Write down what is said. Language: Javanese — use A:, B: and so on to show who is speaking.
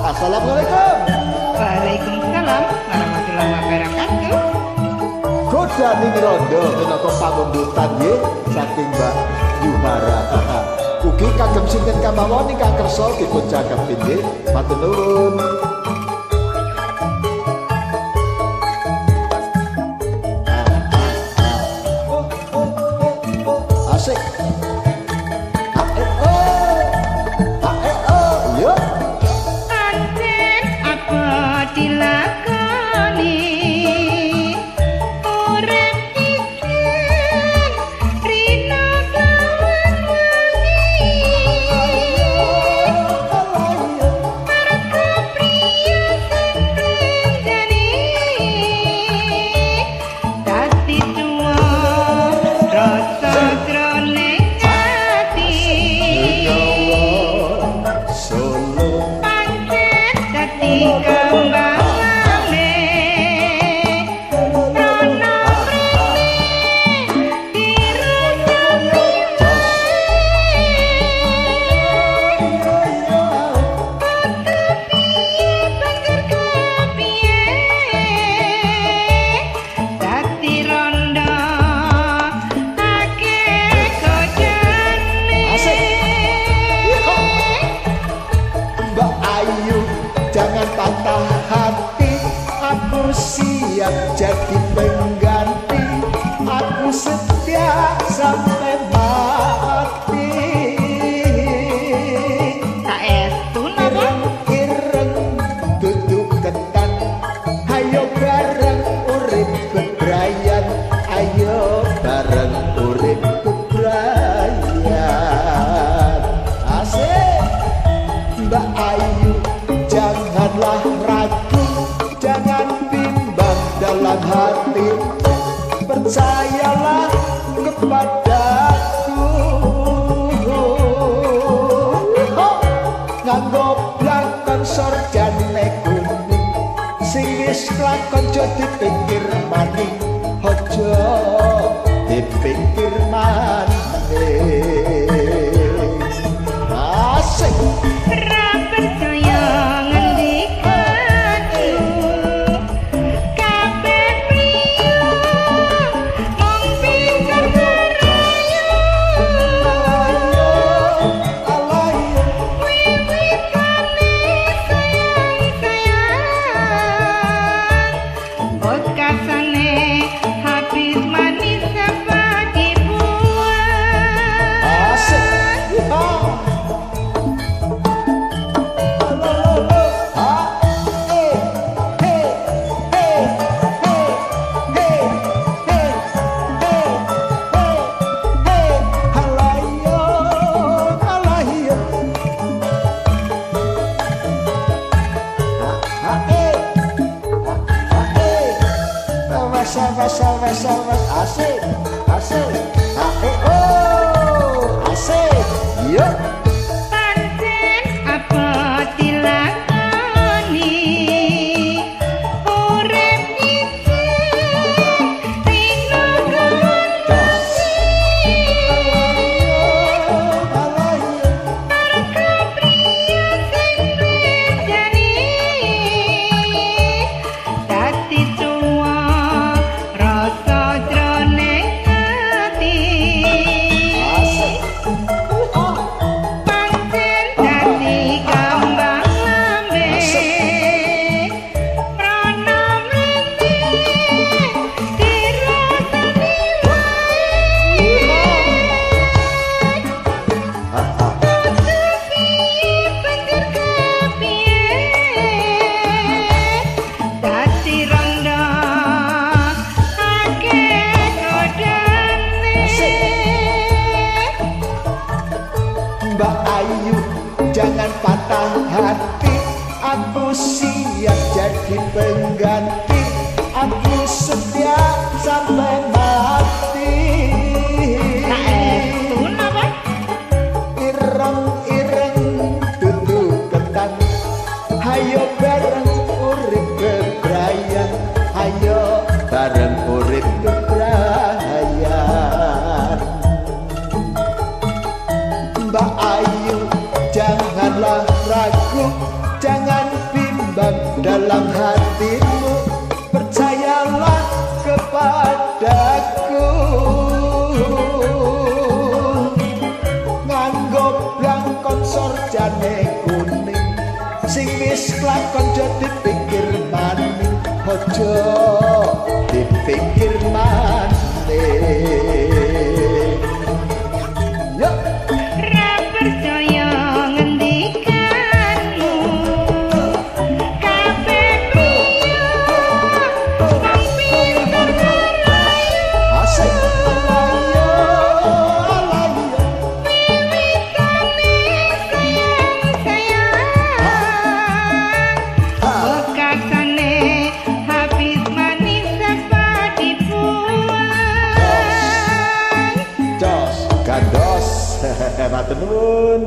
A: Assalamualaikum.
B: Waalaikumsalam warahmatullahi wabarakatuh.
A: Godani rondo menapa pangundutan nggih saking Mbak Yuhara. Ugi kagem sinten kemawon ingkang kersa dipun cakepi nggih. Matur nuwun. Asik. Jadi pengganti, aku setia sampai mati.
B: Tak estu napa?
A: Ireng duduk ketan, ayo bareng urip bebrayan, ayo bareng urip bebrayan. Asik, Mbak Ayu, janganlah ragu, jangan dalam hati, percayalah kepadaku. Nganggo blakon sorjane kuning, sing wis lakon aja dipikir maning, aja dipikir maning. Asik. Asik, asik, asik, yuk.
B: Pancen apa dilakoni, urip iki rino kawasi. Marga priya sing bedani, dadi tuwa rasa jroning ati. Pancen dadi kambang lambe, prana mrene dirasani wae. Banjur kepiye dadi rondo akeh godane.
A: Mbak Ayu, jangan patah hati, aku siap jadi pengganti, aku setia sampai mati.
B: Tak estu napa?
A: Ireng-ireng duduk ketan, ayo bareng urip bebrayan, ayo bareng urip bebrayan. wajane kuning sing wis kelakon aja dipikir maning aja dipikir maning yo
B: Ra percaya ngendikanmu kabeh piye wong pinter ngerayu
A: asik alayo alayo
B: wiwitane sayang bekasane habis manis apa dibuang
A: jos gandos matur nuwun